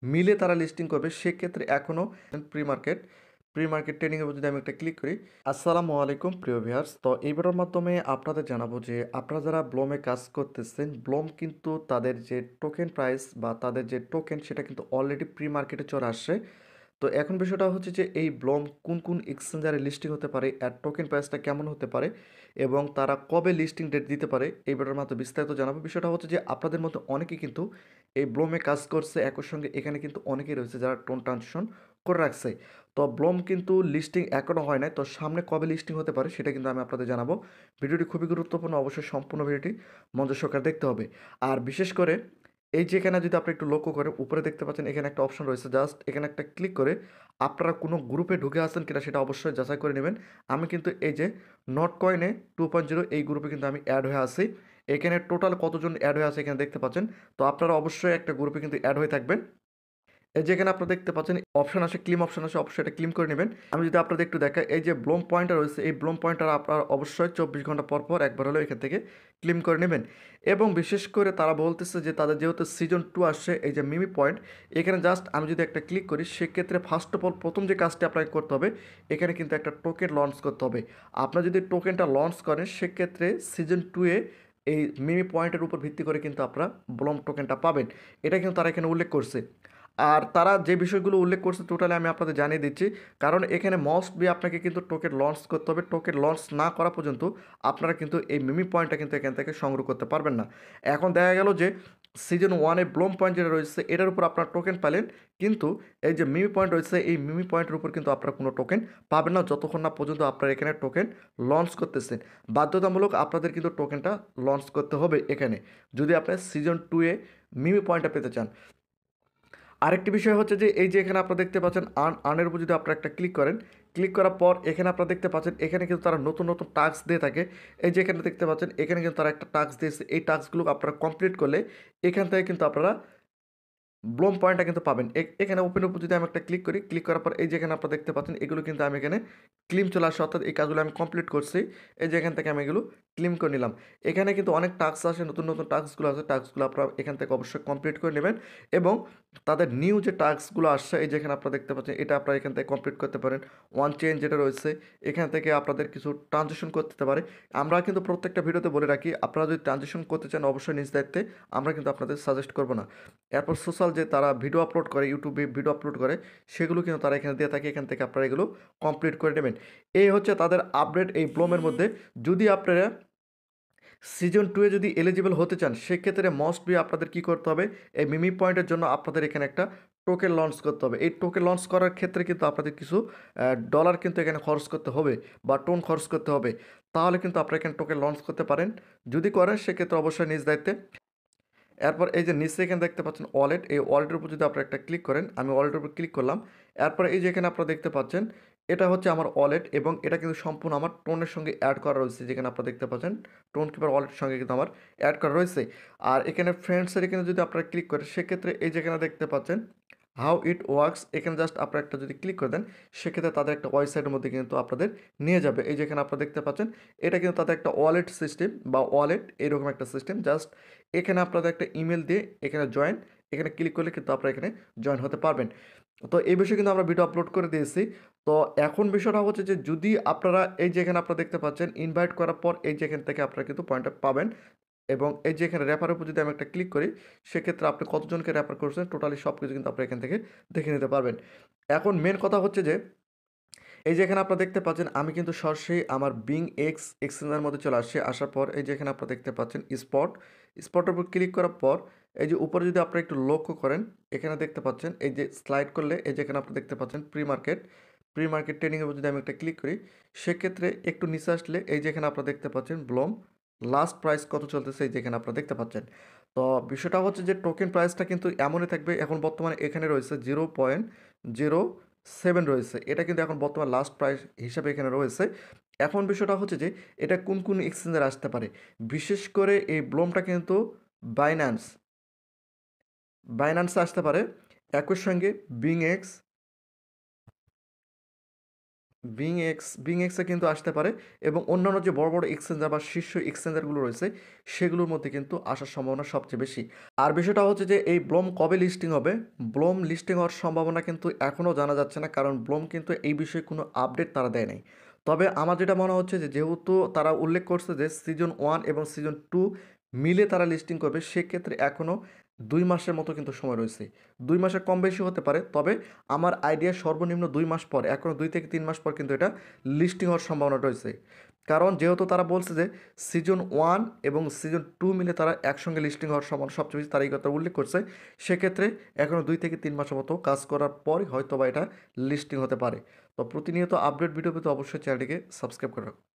মিলে তারা লিস্টিং করবে, সেক্ষেত্রে এখনও প্রি মার্কেট ট্রেডিংয়ের যদি আমি একটা ক্লিক করি। আসসালামু আলাইকুম প্রিয় ভিউয়ার্স, তো এই ভিডিওর মাধ্যমে আপনাদের জানাবো যে আপনারা যারা ব্লমে কাজ করতেছেন, ব্লম কিন্তু তাদের যে টোকেন প্রাইস বা তাদের যে টোকেন সেটা কিন্তু অলরেডি প্রি মার্কেটে চলে আসছে। তো এখন বিষয়টা হচ্ছে যে এই ব্লম কোন কোন এক্সচেঞ্জারে লিস্টিং হতে পারে, আর টোকেন প্রাইসটা কেমন হতে পারে এবং তারা কবে লিস্টিং ডেট দিতে পারে, এই ভিডিওর মাধ্যমে বিস্তারিত জানাবো। বিষয়টা হচ্ছে যে আপনাদের মধ্যে অনেকেই কিন্তু এই ব্লমে কাজ করছে, একই সঙ্গে এখানে কিন্তু অনেকেই রয়েছে যারা টোন ট্রানজিশন করে রাখছে। তো ব্লম কিন্তু লিস্টিং এখনও হয় নাই, তো সামনে কবে লিস্টিং হতে পারে সেটা কিন্তু আমি আপনাদের জানাবো। ভিডিওটি খুবই গুরুত্বপূর্ণ, অবশ্যই সম্পূর্ণ ভিডিওটি মনোযোগ সহকারে দেখতে হবে। আর বিশেষ করে এই যে এখানে যদি আপনি একটু লক্ষ্য করেন, উপরে দেখতে পাচ্ছেন এখানে একটা অপশন রয়েছে, জাস্ট এখানে একটা ক্লিক করে আপনারা কোনো গ্রুপে ঢুকে আসেন কিনা সেটা অবশ্যই যাচাই করে নেবেন। আমি কিন্তু এই যে নট কয়েনে 2.0 এই গ্রুপে কিন্তু আমি অ্যাড হয়ে আছি। এখানে টোটাল কতজন অ্যাড হয়ে আছে এখানে দেখতে পাচ্ছেন। তো আপনারা অবশ্যই একটা গ্রুপে কিন্তু অ্যাড হয়ে থাকবেন। এই যে এখানে আপনারা দেখতে পাচ্ছেন অপশন আসে, ক্লিম অপশন আসে, অবশ্যই এটা ক্লিম করে নেবেন। আমি যদি আপনাদের একটু দেখাই, এই যে ব্লোম পয়েন্টার রয়েছে, এই ব্লোম পয়েন্টার আপনার অবশ্যই 24 ঘন্টা পর পর একবার হলেও এখান থেকে ক্লিম করে নেবেন। এবং বিশেষ করে তারা বলতেছে যে তাদের যেহেতু সিজন 2 আসছে, এই যে মিমি পয়েন্ট, এখানে জাস্ট আমি যদি একটা ক্লিক করি, সেক্ষেত্রে ফার্স্ট অফ অল প্রথম যে কাজটি আপনাকে করতে হবে, এখানে কিন্তু একটা টোকেন লঞ্চ করতে হবে। আপনার যদি টোকেনটা লঞ্চ করেন, সেক্ষেত্রে সিজন 2-এ এই মিমি পয়েন্টের উপর ভিত্তি করে কিন্তু আপনারা ব্লোম টোকেনটা পাবেন। এটা কিন্তু তারা এখানে উল্লেখ করছে। আর তারা যে বিষয়গুলো উল্লেখ করছে টোটালি আমি আপনাদের জানিয়ে দিচ্ছি। কারণ এখানে মাস্ট বি আপনাকে কিন্তু টোকেন লঞ্চ করতে হবে। টোকেন লঞ্চ না করা পর্যন্ত আপনারা কিন্তু এই মিমি পয়েন্টটা কিন্তু এখান থেকে সংগ্রহ করতে পারবেন না। এখন দেখা গেল যে সিজন 1-এ ব্লোম পয়েন্ট যেটা রয়েছে এটার উপর আপনারা টোকেন পেলেন, কিন্তু এই যে মিমি পয়েন্ট রয়েছে এই মিমি পয়েন্টের উপর কিন্তু আপনারা কোনো টোকেন পাবেন না যতক্ষণ না পর্যন্ত আপনারা এখানে টোকেন লঞ্চ করতেছেন। বাধ্যতামূলক আপনাদের কিন্তু টোকেনটা লঞ্চ করতে হবে এখানে, যদি আপনার সিজন 2-এ মিমি পয়েন্টটা পেতে চান। আরেকটি বিষয় হচ্ছে যে এই যে এখানে আপনারা দেখতে পাচ্ছেন আর্নের উপর যদি আপনারা একটা ক্লিক করেন, ক্লিক করার পর এখানে আপনারা দেখতে পাচ্ছেন এখানে কিন্তু তারা নতুন নতুন টাস্ক দিয়ে থাকে। এই যে এখানে দেখতে পাচ্ছেন এখানে কিন্তু তারা একটা টাস্ক দিয়েছে, এই টাস্কগুলো আপনারা কমপ্লিট করলে এখান থেকে কিন্তু আপনারা ব্লোম পয়েন্টটা কিন্তু পাবেন। এখানে ওপেনের উপর যদি আমি একটা ক্লিক করি, ক্লিক করার পর এই যেখানে আপনারা দেখতে পাচ্ছেন এগুলো কিন্তু আমি এখানে ক্লেম চলে আসে, অর্থাৎ এই কাজগুলো আমি কমপ্লিট করছি। এই যে এখান থেকে আমি এগুলো ক্লেম করে নিলাম। এখানে কিন্তু অনেক টাস্ক আসে, নতুন নতুন টাস্কগুলো আছে, টাস্কগুলো আপনারা এখান থেকে অবশ্যই কমপ্লিট করে নেবেন। এবং তাদের নিউ যে টাস্কগুলো আসছে এই যেখানে আপনারা দেখতে পাচ্ছেন এটা আপনারা এখান থেকে কমপ্লিট করতে পারেন। ওয়ান চেঞ্জ যেটা রয়েছে এখান থেকে আপনাদের কিছু ট্রানজেকশন করতে পারে। আমরা কিন্তু প্রত্যেকটা ভিডিওতে বলে রাখি, আপনারা যদি ট্রানজেকশন করতে চান অবশ্যই নিজ দায়িত্বে, আমরা কিন্তু আপনাদের সাজেস্ট করবো না। এরপর সোশ্যাল যে তারা ভিডিও আপলোড করে, ইউটিউবে ভিডিও আপলোড করে, সেগুলো কিন্তু তারা এখানে দিয়ে থাকে, এখান থেকে আপনারা এগুলো কমপ্লিট করে নেবেন। এই হচ্ছে তাদের আপডেট এই ব্লোমের মধ্যে। যদি আপনারা সিজন 2-এ যদি এলিজিবল হতে চান, সেক্ষেত্রে মাস্ট বি আপনাদের কী করতে হবে, এই মিমি পয়েন্টের জন্য আপনাদের এখানে একটা টোকেন লঞ্চ করতে হবে। এই টোকেন লঞ্চ করার ক্ষেত্রে কিন্তু আপনাদের কিছু ডলার কিন্তু এখানে খরচ করতে হবে বা টোন খরচ করতে হবে। তাহলে কিন্তু আপনারা এখানে টোকেন লঞ্চ করতে পারেন। যদি করেন সেক্ষেত্রে অবশ্যই নিজ দায়িত্বে। এরপর এই যে নিচে এখানে দেখতে পাচ্ছেন ওয়ালেট, এই ওয়ালেটের উপর যদি আপনারা একটা ক্লিক করেন, আমি ওয়ালেটের উপর ক্লিক করলাম। এরপরে এই যে এখানে আপনারা দেখতে পাচ্ছেন এটা হচ্ছে আমার ওয়ালেট, এবং এটা কিন্তু সম্পূর্ণ আমার টোনের সঙ্গে অ্যাড করা রয়েছে। যেখানে আপনারা দেখতে পাচ্ছেন টোন কিপার ওয়ালেটের সঙ্গে কিন্তু আমার অ্যাড করা রয়েছে। আর এখানে ফ্রেন্ডসের এখানে যদি আপনারা ক্লিক করেন, সেক্ষেত্রে এই যেখানে দেখতে পাচ্ছেন হাউ ইট ওয়ার্কস, এখানে জাস্ট আপনারা একটা যদি ক্লিক করে দেন, সেক্ষেত্রে তাদের একটা ওয়েবসাইটের মধ্যে কিন্তু আপনাদের নিয়ে যাবে। এই যেখানে আপনারা দেখতে পাচ্ছেন এটা কিন্তু তাদের একটা ওয়ালেট সিস্টেম বা ওয়ালেট এরকম একটা সিস্টেম। জাস্ট এখানে আপনাদের একটা ইমেল দিয়ে এখানে জয়েন, এখানে ক্লিক করলে কিন্তু আপনারা এখানে জয়েন হতে পারবেন। তো এই বিষয়ে কিন্তু আমরা ভিডিও আপলোড করে দিয়েছি। তো এখন বিষয়টা হচ্ছে যে যদি আপনারা এই যে এখানে আপনারা দেখতে পাচ্ছেন ইনভাইট করার পর এই যে এখান থেকে আপনারা কিন্তু পয়েন্টটা পাবেন। এবং এই যে এখানে রেফারের উপর যদি আমি একটা ক্লিক করি, সেক্ষেত্রে আপনি কতজনকে রেফার করছেন টোটালি সব কিছু কিন্তু আপনি এখান থেকে দেখে নিতে পারবেন। এখন মেন কথা হচ্ছে যে এই যে এখানে আপনারা দেখতে পাচ্ছেন আমি কিন্তু সরাসরি আমার বিং এক্স এক্সচেঞ্জের মধ্যে চলে আসছি। আসার পর এই যে এখানে আপনারা দেখতে পাচ্ছেন স্পটের উপর ক্লিক করার পর এই যে উপরে যদি আপনারা একটু লক্ষ্য করেন, এখানে দেখতে পাচ্ছেন এই যে স্লাইড করলে এই যে এখানে আপনারা দেখতে পাচ্ছেন প্রি মার্কেট ট্রেডিংয়ের উপর যদি আমি একটা ক্লিক করি, সেক্ষেত্রে একটু নিচে আসলে এই যে এখানে আপনারা দেখতে পাচ্ছেন ব্লোম লাস্ট প্রাইস কত চলতেছে এই যে এখানে আপনারা দেখতে পাচ্ছেন। তো বিষয়টা হচ্ছে যে টোকেন প্রাইসটা কিন্তু এমনই থাকবে, এখন বর্তমানে এখানে রয়েছে 0.07 রয়েছে। এটা কিন্তু এখন বর্তমান লাস্ট প্রাইস হিসাবে এখানে রয়েছে। এখন বিষয়টা হচ্ছে যে এটা কোন কোন এক্সচেঞ্জারে আসতে পারে। বিশেষ করে এই ব্লোমটা কিন্তু বাইন্যান্স বাইন্যান্সে আসতে পারে। একই সঙ্গে বিংএক্স বিং এক্সে কিন্তু আসতে পারে এবং অন্যান্য যে বড় বড় এক্সচেঞ্জার বা শীর্ষ এক্সচেঞ্জারগুলো রয়েছে সেগুলোর মধ্যে কিন্তু আসার সম্ভাবনা সবচেয়ে বেশি। আর বিষয়টা হচ্ছে যে এই ব্লোম কবে লিস্টিং হবে, ব্লোম লিস্টিং হওয়ার সম্ভাবনা কিন্তু এখনও জানা যাচ্ছে না, কারণ ব্লোম কিন্তু এই বিষয়ে কোনো আপডেট তারা দেয় নাই। তবে আমার যেটা মনে হচ্ছে যে যেহেতু তারা উল্লেখ করছে যে সিজন 1 এবং সিজন 2 মিলে তারা লিস্টিং করবে, সেক্ষেত্রে এখনও 2 মাসের মতো কিন্তু সময় রয়েছে। 2 মাসের কম বেশি হতে পারে, তবে আমার আইডিয়া সর্বনিম্ন 2 মাস পর, এখনও 2 থেকে 3 মাস পর কিন্তু এটা লিস্টিং হওয়ার সম্ভাবনা রয়েছে। কারণ যেহেতু তারা বলছে যে সিজন 1 এবং সিজন 2 মিলে তারা একসঙ্গে লিস্টিং হওয়ার সম্ভাবনা সবচেয়ে বেশি, তারা এই কথা উল্লেখ করছে। সেক্ষেত্রে এখনও 2 থেকে 3 মাসের মতো কাজ করার পরই হয়তো বা এটা লিস্টিং হতে পারে। তো প্রতিনিয়ত আপডেট ভিডিও পেতে অবশ্যই চ্যানেলটিকে সাবস্ক্রাইব করে রাখুন।